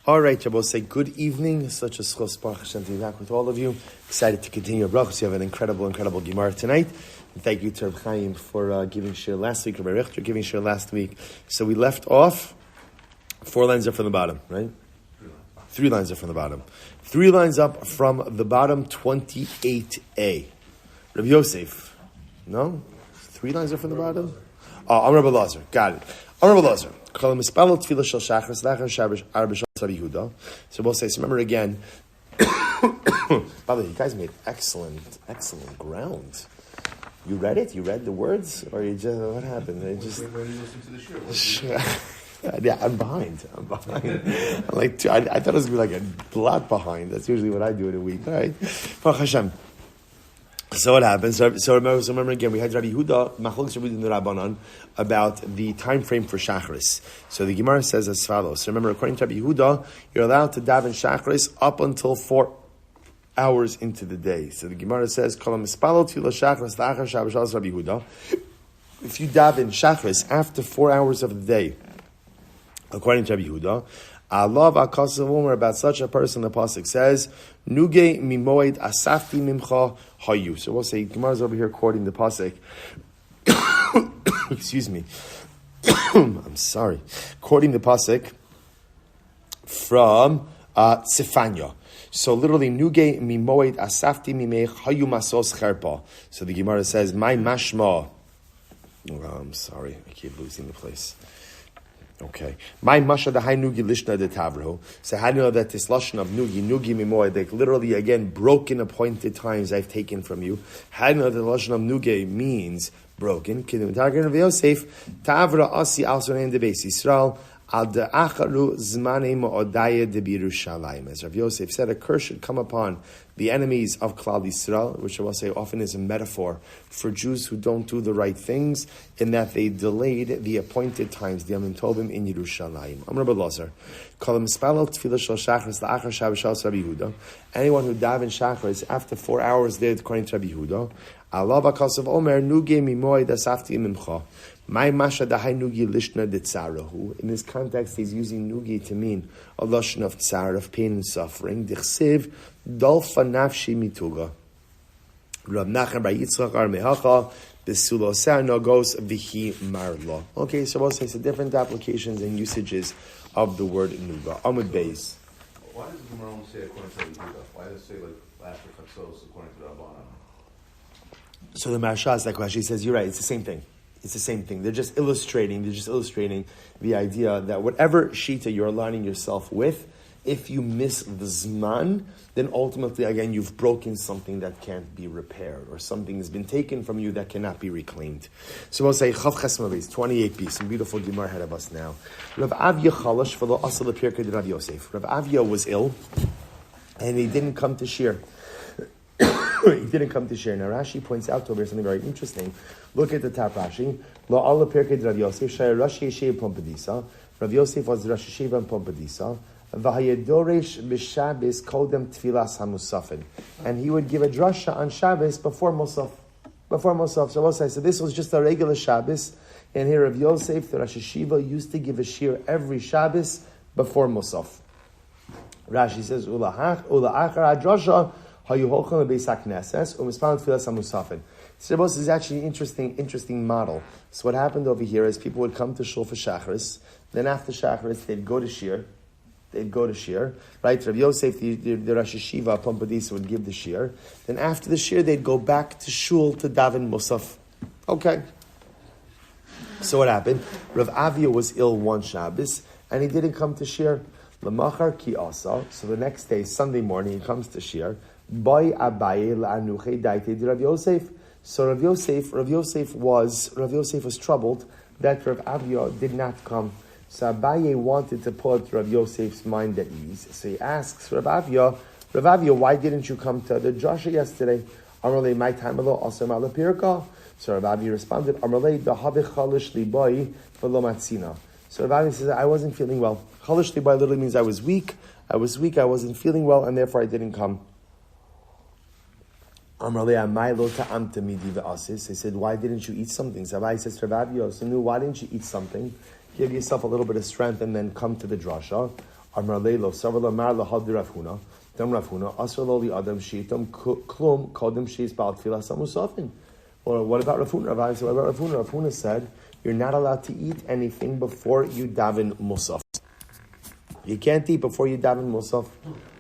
All right, Shabbos, say good evening. Such a schos Baruch Hashem to be back with all of you. Excited to continue Berachos. You have an incredible Gemara tonight. And thank you to Reb Chaim for giving share last week, Rabbi Richter giving share last week. So we left off, 4 lines up from the bottom, right? 3 lines up from the bottom. 3 lines up from the bottom, 28a. Rabbi Yosef. No? 3 lines up from the bottom? Oh, I'm Rabbi Lazar. Got it. I'm Rabbi Lazar. So we'll say, so remember again, by the way, you guys made excellent ground. You read it? You read the words? Or you just, what happened? They just... Yeah, I'm behind. I'm like, I thought it was going to be like a lot behind. That's usually what I do in a week. All right. Baruch Hashem. So what happens? So remember again, we had Rabbi Yehuda, Machlokes Rabbi Yehuda and the Rabbanan, about the time frame for Shacharis. So the Gemara says as follows. So remember, according to Rabbi Yehuda, you're allowed to daven Shacharis up until 4 hours into the day. So the Gemara says, Kol mispalo tefillah Shacharis la'achar Shabbos Rabbi Yehuda. If you daven Shacharis after 4 hours of the day, according to Rabbi Yehuda, Allah v'akasav omer, about such a person, the pasuk says, Nuge mimoed asafti mimcha hayu. So we'll say, Gemara's over here quoting the pasuk. Excuse me. I'm sorry. Quoting the pasuk from Sifanya. So literally, Nuge mimoed asafti mimech hayu masos cherpa. So the Gemara says, my mashma. Oh, I'm sorry, I keep losing the place. Okay. My masha the high nugi lishna de tavro. So how do you know that this lashon of nugi mimoy, like literally again broken appointed times I've taken from you? How do you know that the lashon of nugi means broken? Kidim targin of Yosef tavra asi also named the base Yisrael al de acharu zmane mo'odaya de Birushalayim. As Rav Yosef said, a curse should come upon the enemies of Klal Yisrael, which I will say often is a metaphor for Jews who don't do the right things, in that they delayed the appointed times, the Yamim Tovim in Yerushalayim. I'm Rabbi Lazar. Anyone who daven Shacharis after 4 hours there, according to Rabbi Yehuda, Allah b'kasav omer nuge mimoy dasafti mimcha. My masha dahai nugi lishna de tzarahu. In this context, he's using nugi to mean a lashon of tzar, of pain and suffering. Dichsiv dolfa nafshi mituga. Rav Nachman bar Yitzchak ar mehacha b'suloseh nogos v'hi marla. Okay, so we'll say some different applications and usages of the word nuga. Amud Beis. Why does the Gemara only say according to the Yehuda? Why does it say like after Chatzos according to the Rabbanan? So the Maharsha is like Rashi says, you're right, it's the same thing. It's the same thing. They're just illustrating the idea that whatever shita you're aligning yourself with, if you miss the zman, then ultimately, again, you've broken something that can't be repaired, or something has been taken from you that cannot be reclaimed. So we'll say, Chav Chesmavis, 28b, some beautiful Gemara ahead of us now. Rav Avya Chalash for the Asal Pirkei de Rav Yosef. Rav Avya was ill, and he didn't come to shir. He didn't come to share. Now Rashi points out over something very interesting. Look at the top Rashi. Lo Allah Pirkei Rav Yosef Shai Rashi Yeshiva Pompadisa. Rav Yosef was Rashi Yeshiva and Pompadisa. V'hayedoresh b'Shabbos kodem tfilas hamusafin, and he would give a drasha on Shabbos before Musaf. So we'll say, so this was just a regular Shabbos, and here Rav Yosef, the Rashi Yeshiva, used to give a shir every Shabbos before Musaf. Rashi says ula'achar hadrasha. So this is actually an interesting model. So what happened over here is people would come to shul for Shacharis, then after Shacharis they'd go to shir, right? Rav Yosef, the Rosh Yeshiva, Pompadisa, would give the shir. Then after the shir they'd go back to shul to daven Musaf. Okay. So what happened? Rav Avia was ill one Shabbos, and he didn't come to shir. L'machar ki asa. So the next day, Sunday morning, he comes to shir. Boy Abaye la'anuche daite Rav Yosef. So Rav Yosef was troubled that Rav Avia did not come. So Abaye wanted to put Rav Yosef's mind at ease. So he asks Rav Avia, why didn't you come to the drasha yesterday? Amarle my time alo asam ala pirka. So Rav Avia responded, Amarle the habe chalish liboy v'lo matzina. So Rav Avia says, I wasn't feeling well. Chalish liboy literally means I was weak, I wasn't feeling well, and therefore I didn't come. They said, why didn't you eat something? Sabai says, why didn't you eat something? Give yourself a little bit of strength and then come to the drasha. Amar leilo savar lamar lahad Rav Huna. Dam Rav Huna asar lo li adam shitam klum kodem sheis bal tfilas musafin. Or what about Rav Huna? Rav Huna said you're not allowed to eat anything before you daven musaf. You can't eat before you daven musaf.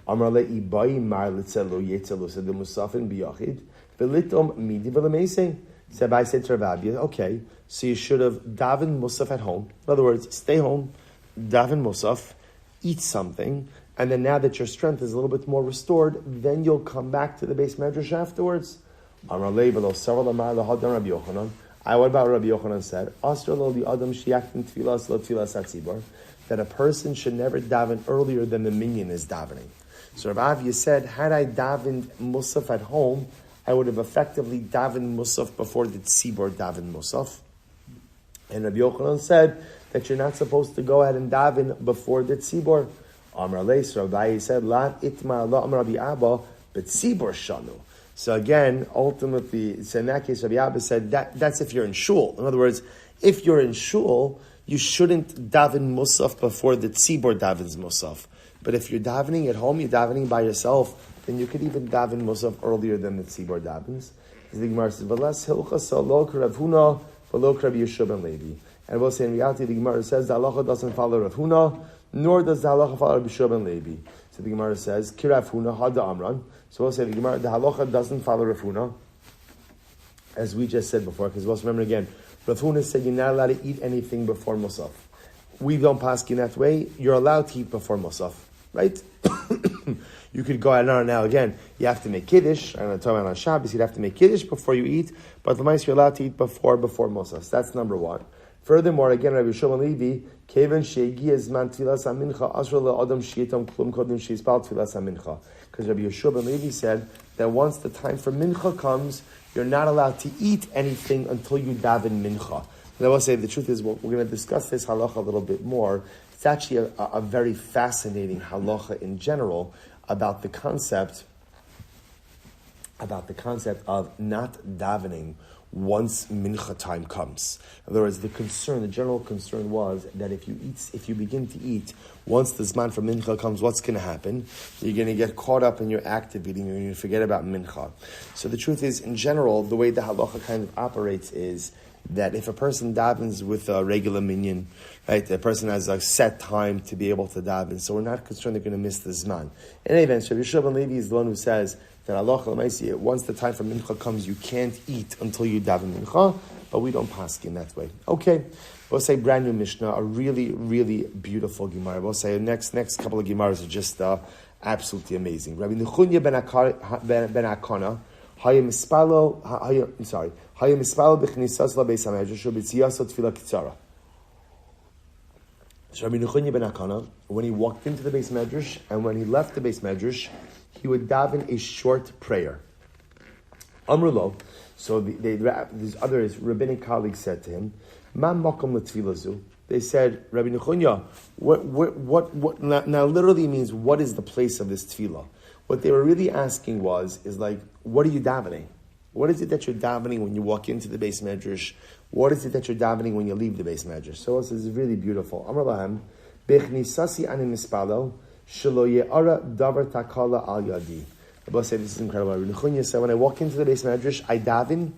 Amar leibai mar litzelo yetzelo said the musafin biyachid velitom midi velameising. So I said to Rav Abia, okay, so you should have daven musaf at home. In other words, stay home, daven musaf, eat something, and then now that your strength is a little bit more restored, then you'll come back to the base medrash afterwards. What about Rabbi Yochanan said, that a person should never daven earlier than the minyan is davening. So Rav Avia said, had I davened musaf at home, I would have effectively davened musaf before the tzibor daven musaf. And Rabbi Yochanan said that you're not supposed to go ahead and daven before the tzibor. Amar Leis, Rabbi said, La itma la Amar Rabbi Abba, but tzibor shanu. So again, ultimately, so in that case, Rabbi Abba said that's if you're in shul. In other words, if you're in shul, you shouldn't daven musaf before the tzibor davens musaf. But if you're davening at home, you're davening by yourself, then you could even daven musaf earlier than the tzibor davens. The Gemara says, "V'las hilchasa lo Rav Huna, v'lo Rabbi Yeshua ben Levi." And we'll say in reality, the Gemara says the halacha doesn't follow Rav Huna, nor does the halacha follow Rabbi Yeshua ben Levi. So the Gemara says, "Ki Rav Huna hada amran." So we'll say the Gemara, the halacha doesn't follow Rav Huna, as we just said before. Because we'll remember again, Rav Huna said you're not allowed to eat anything before musaf. We don't pass in that way. You're allowed to eat before musaf, right? You could go out now again. You have to make kiddush. I'm going to talk about on Shabbos. You'd have to make kiddush before you eat, but the mice you're allowed to eat before musaf. That's number one. Furthermore, again, Rabbi Shimon Levi, Kevan Sheigi is man tfilas amincha asra le'adam sheitam klum kodim sheispal tfilas amincha. Because Rabbi Yeshua ben Levi said that once the time for mincha comes, you're not allowed to eat anything until you daven mincha. And I will say the truth is, we're going to discuss this halacha a little bit more. It's actually a very fascinating halacha in general about the concept of not davening once mincha time comes. In other words, the general concern was that if you begin to eat, once the zman for mincha comes, what's going to happen? You're going to get caught up in your activating, and you forget about mincha. So the truth is, in general, the way the halacha kind of operates is that if a person davens with a regular minyan, right, the person has a set time to be able to daven, so we're not concerned they're going to miss the zman. In any event, Rabbi Yeshua ben Levi is the one who says that halacha l'maisi, once the time for mincha comes, you can't eat until you daven mincha, but we don't pass in that way. Okay, we'll say brand new Mishnah, a really, really beautiful Gemara. We'll say next couple of Gemaras are just absolutely amazing. Rabbi Nechunya ben Akana, Hayim Mispalo b'chnisas labeis hamedrash u'b'tziyas tefillah kitzara. So Rabbi Nechunya ben Akana, when he walked into the base medrash and when he left the base medrash, he would daven a short prayer. Amrulo. So these other rabbinic colleagues said to him, "Ma makom l'tfilazu." They said, Rabbi Nechunya, what now literally means, what is the place of this tefillah? What they were really asking is like, what are you davening? What is it that you're davening when you walk into the base medrash? What is it that you're davening when you leave the base medrash? So this is really beautiful. Amar lahem, bechnisasi ani mispalo, shelo ye'ara davar takala al yadi. Abba said, this is incredible. Rabbi Nechunya said, when I walk into the base medrash, I daven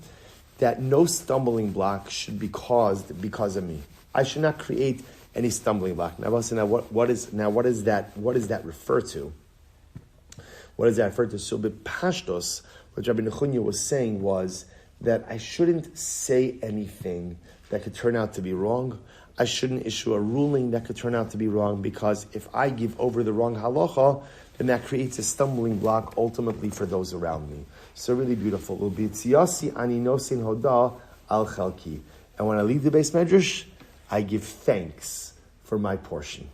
that no stumbling block should be caused because of me. I should not create any stumbling block. Now, Abba said, what does that refer to? What does that refer to? So, b'pashtos, what Rabbi Nechunya was saying was that I shouldn't say anything that could turn out to be wrong. I shouldn't issue a ruling that could turn out to be wrong, because if I give over the wrong halacha, then that creates a stumbling block ultimately for those around me. So really beautiful. U'b'tziyasi ani nosin hoda al chalki. And when I leave the base medrash, I give thanks for my portion.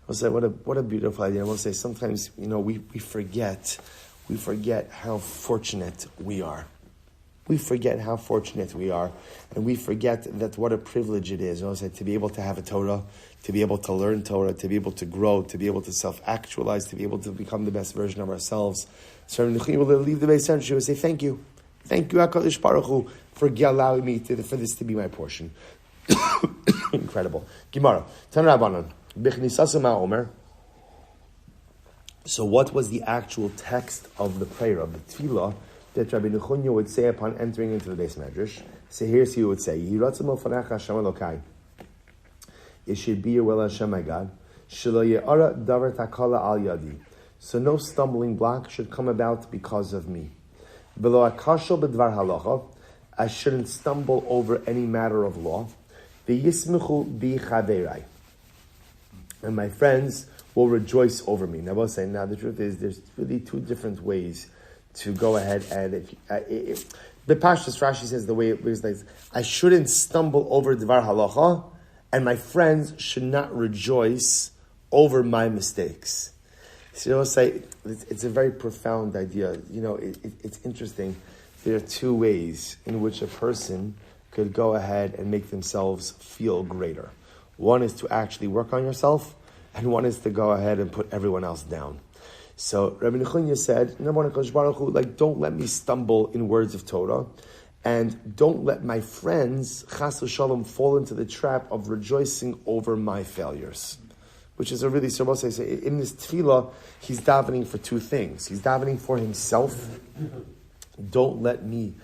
I'll say, what a beautiful idea. I will say, sometimes, we forget how fortunate we are. We forget how fortunate we are, and we forget that what a privilege it is. I will say, to be able to have a Torah, to be able to learn Torah, to be able to grow, to be able to self-actualize, to be able to become the best version of ourselves. So when we will leave the base center, she will say, thank you, HaKadosh Baruch Hu, for allowing me for this to be my portion. Incredible. Gemara, Tan Rabbanan, B'chnisasu ma'omer, So what was the actual text of the prayer, of the tefillah, that Rabbi Nechunya would say upon entering into the Beis Medrash? So here's what he would say: Yehi ratzon lefanecha Hashem Elokai. It should be your will, Hashem, my God. Shelo ye'ara davar takala al yadi. So no stumbling block should come about because of me. V'lo akashol b'dvar halacha. I shouldn't stumble over any matter of law. V'yismechu bi chaverai. And my friends will rejoice over me. Now, I will say, now the truth is, there's really two different ways to go ahead and the Pashtus Rashi says the way it was like, I shouldn't stumble over Dvar Halacha, and my friends should not rejoice over my mistakes. So I will say, it's a very profound idea. It's interesting. There are two ways in which a person could go ahead and make themselves feel greater. One is to actually work on yourself, and one is to go ahead and put everyone else down. So Rabbi Nechunya said, number one, Kodesh Baruch Hu, don't let me stumble in words of Torah, and don't let my friends, chas v'shalom, fall into the trap of rejoicing over my failures. Which is a really, so in this tefillah, he's davening for two things. He's davening for himself. Don't let me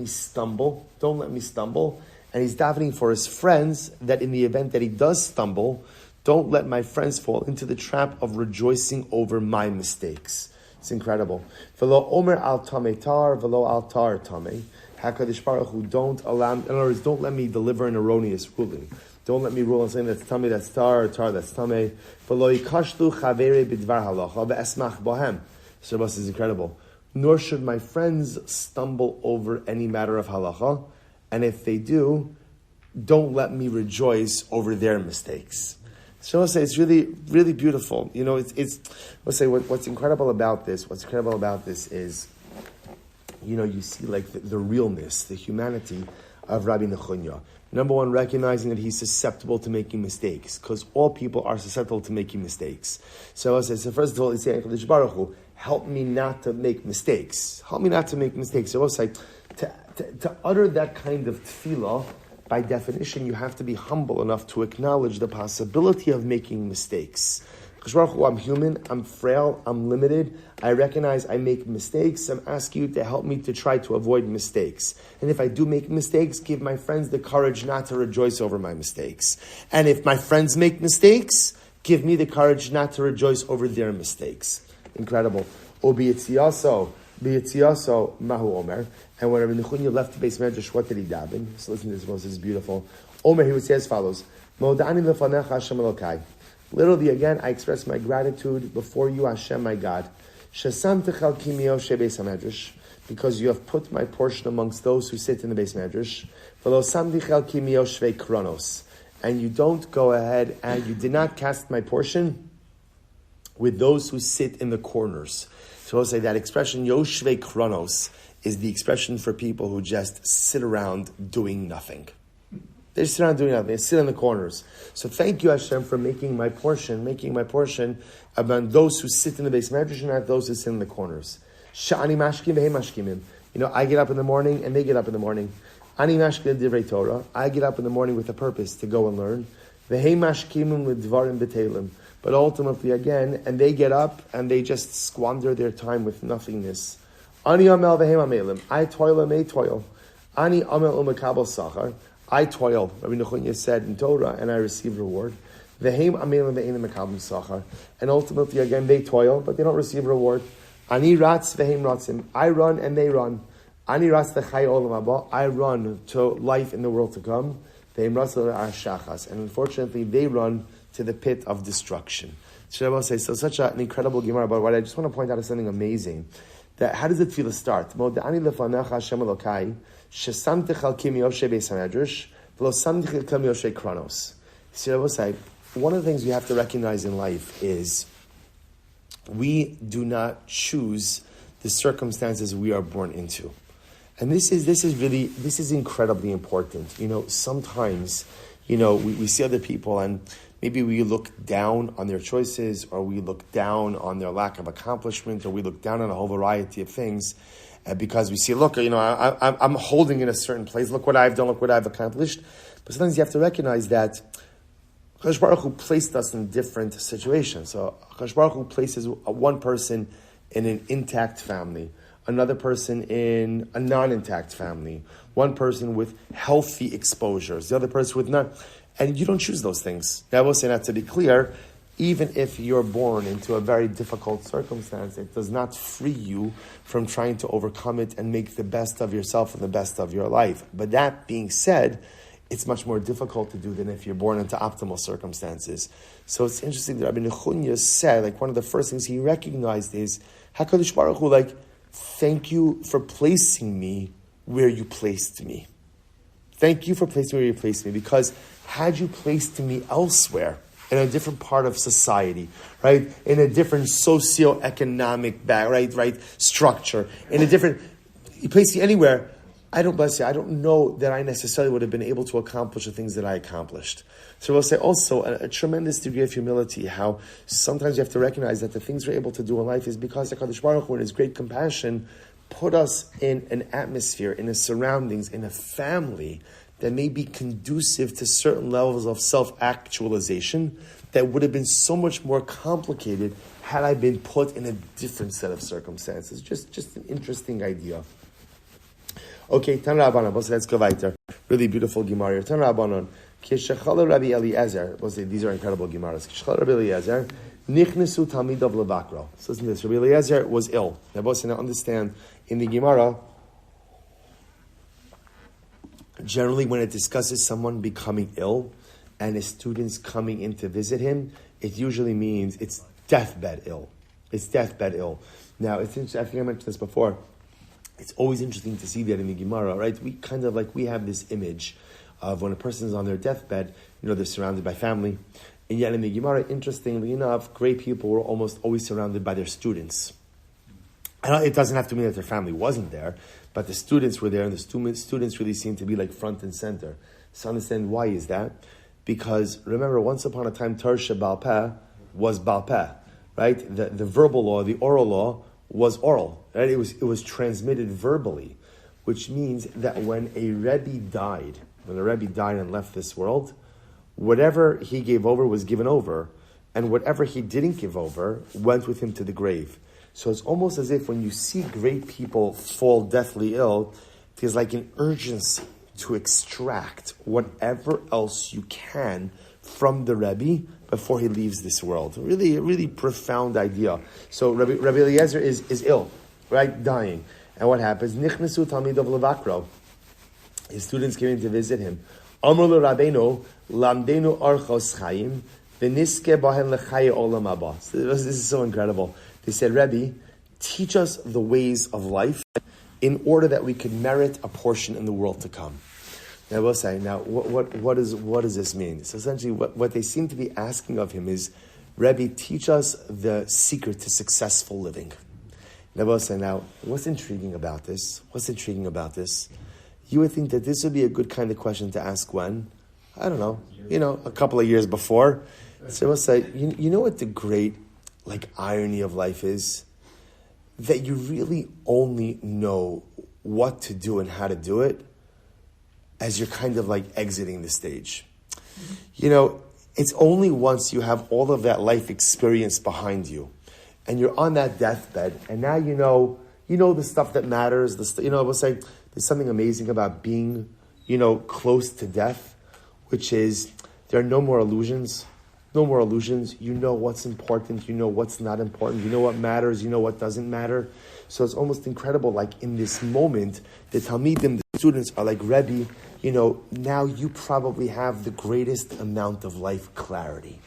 stumble. Don't let me stumble. And he's davening for his friends that in the event that he does stumble, don't let my friends fall into the trap of rejoicing over my mistakes. It's incredible. V'lo omer al tamei tar, v'lo al tar tamei. HaKadosh Baruch Hu, don't allow me, in other words, don't let me deliver an erroneous ruling. Don't let me rule on saying that's tamei, that's tar, or tar, that's tamei. V'lo yikashlu chavere b'dvar halacha ve'esmach bohem. Shabbos is incredible. Nor should my friends stumble over any matter of halacha, and if they do, don't let me rejoice over their mistakes. So I'll say it's really, really beautiful. Let's say what's incredible about this. What's incredible about this is, you see like the realness, the humanity of Rabbi Nechunya. Number one, recognizing that he's susceptible to making mistakes, because all people are susceptible to making mistakes. So I'll say, first of all, he's saying, Chaburah Baruch Hu, help me not to make mistakes. Help me not to make mistakes. So I'll say, to utter that kind of tefillah, by definition, you have to be humble enough to acknowledge the possibility of making mistakes. I'm human, I'm frail, I'm limited. I recognize I make mistakes. I'm asking you to help me to try to avoid mistakes. And if I do make mistakes, give my friends the courage not to rejoice over my mistakes. And if my friends make mistakes, give me the courage not to rejoice over their mistakes. Incredible. B'yitziyaso mahu omer. And when Rabbi Nechunya left the Beis Medrash, what did he daven? So listen to this, this is beautiful. Omer, he would say as follows: Modani lefanecha Hashem Elokai. Literally, again, I express my gratitude before you, Hashem, my God. Shesamtechal kimio shebeis hamedrash, because you have put my portion amongst those who sit in the Beis Medrash. V'lo samtichal kimio shvei kronos, and you don't go ahead and you did not cast my portion with those who sit in the corners. So I'll say that expression, Yoshvei Kronos, is the expression for people who just sit around doing nothing. They just sit around doing nothing. They sit in the corners. So thank you, Hashem, for making my portion among those who sit in the Beis Medrash and not those who sit in the corners. Sha'ani mashkim v'hem mashkimim. I get up in the morning and they get up in the morning. Ani mashkim divrei Torah. I get up in the morning with a purpose to go and learn. V'hem mashkimim l'dvarim b'telim. But ultimately, again, and they get up and they just squander their time with nothingness. Ani amel v'hem amelim. I toil and they toil. Ani amel u'mekabel sachar. I toil, Rabbi Nechunya said in Torah, and I receive reward. V'hem amelim v'enim mekabel sachar. And ultimately, again, they toil, but they don't receive reward. Ani ratz v'hem ratzim. I run and they run. Ani ratz v'chay olam haba. I run to life in the world to come. V'hem ratz v'ashachas. And unfortunately, they run to the pit of destruction. So such an incredible Gemara, but what I just want to point out is something amazing. That how does the tefillah start? Modani lefanecha Hashem Elokai, shesamtechal kim yoshe beis hamedrash, v'lo samtechal kim yoshe kronos. So one of the things we have to recognize in life is we do not choose the circumstances we are born into. And this is incredibly important. Sometimes, we see other people and maybe we look down on their choices, or we look down on their lack of accomplishment, or we look down on a whole variety of things because we see, look, I'm holding in a certain place. Look what I've done. Look what I've accomplished. But sometimes you have to recognize that HaKadosh Baruch Hu placed us in different situations. So HaKadosh Baruch Hu places one person in an intact family, another person in a non-intact family, one person with healthy exposures, the other person with none. And you don't choose those things. Now, I will say, not to be clear, even if you're born into a very difficult circumstance, it does not free you from trying to overcome it and make the best of yourself and the best of your life. But that being said, it's much more difficult to do than if you're born into optimal circumstances. So it's interesting that Rabbi Nechunya said, like, one of the first things he recognized is, HaKadosh Baruch Hu, like, thank you for placing me where you placed me. Thank you for placing me where you placed me, because had you placed me elsewhere, in a different part of society, right, in a different socioeconomic structure, in a different, you place me anywhere, I don't know that I necessarily would have been able to accomplish the things that I accomplished. So we'll say also a tremendous degree of humility, how sometimes you have to recognize that the things we're able to do in life is because the HaKadosh Baruch Hu, in His great compassion, put us in an atmosphere, in a surroundings, in a family that may be conducive to certain levels of self-actualization that would have been so much more complicated had I been put in a different set of circumstances. Just an interesting idea. Okay, Tan Rabbanon, let's go weiter. Really beautiful Gemara. Tan Rabbanon, Kishachala Rabbi Eliezer, these are incredible Gemaras. Kishachala Rabbi Eliezer, Nichnesu Talmidav Levakro. So listen to this, Rabbi Eliezer was ill. Now, understand, in the Gemara, generally when it discusses someone becoming ill and his students coming in to visit him, it usually means it's deathbed ill. It's deathbed ill. Now, it's interesting, I think I mentioned this before, it's always interesting to see that in the Gemara, right? We have this image of when a person is on their deathbed, they're surrounded by family. And yet in the Gemara, interestingly enough, great people were almost always surrounded by their students. And it doesn't have to mean that their family wasn't there, but the students were there, and the students really seemed to be like front and center. So understand why is that? Because remember, once upon a time, Torah Sheba'al Peh was Ba'al Peh, right? The verbal law, the oral law, was oral, right? It was transmitted verbally, which means that when a Rebbe died, and left this world, whatever he gave over was given over, and whatever he didn't give over went with him to the grave. So it's almost as if when you see great people fall deathly ill, there's like an urgency to extract whatever else you can from the Rebbe before he leaves this world. Really, a really profound idea. So Rabbi Eliezer is ill, right? Dying. And what happens? Nichnesu Talmidav Levakro. His students came in to visit him. Amr lo Rabbeinu, lamdenu archos chayim, v'niske bahen lechaye olam haba. This is so incredible. They said, Rebbe, teach us the ways of life in order that we could merit a portion in the world to come. Now, I will say, what does this mean? So essentially, what they seem to be asking of him is, Rebbe, teach us the secret to successful living. Now, I will say, what's intriguing about this? You would think that this would be a good kind of question to ask when? I don't know, a couple of years before. So I will say, you know what the great irony of life is? That you really only know what to do and how to do it as you're kind of exiting the stage. It's only once you have all of that life experience behind you and you're on that deathbed and now you know the stuff that matters, I will say there's something amazing about being, close to death, which is there are no more illusions. No more illusions. You know what's important. You know what's not important. You know what matters. You know what doesn't matter. So it's almost incredible. In this moment, the Talmidim, the students are like, Rebbe, now you probably have the greatest amount of life clarity.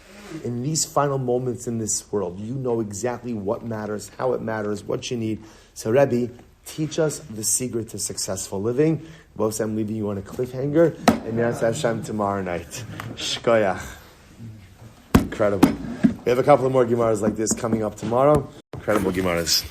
In these final moments in this world, you know exactly what matters, how it matters, what you need. So Rebbe, teach us the secret to successful living. Both I'm leaving you on a cliffhanger. And that's Hashem tomorrow night. Shkoyach. Incredible. We have a couple of more Gemaras like this coming up tomorrow. Incredible Gemaras.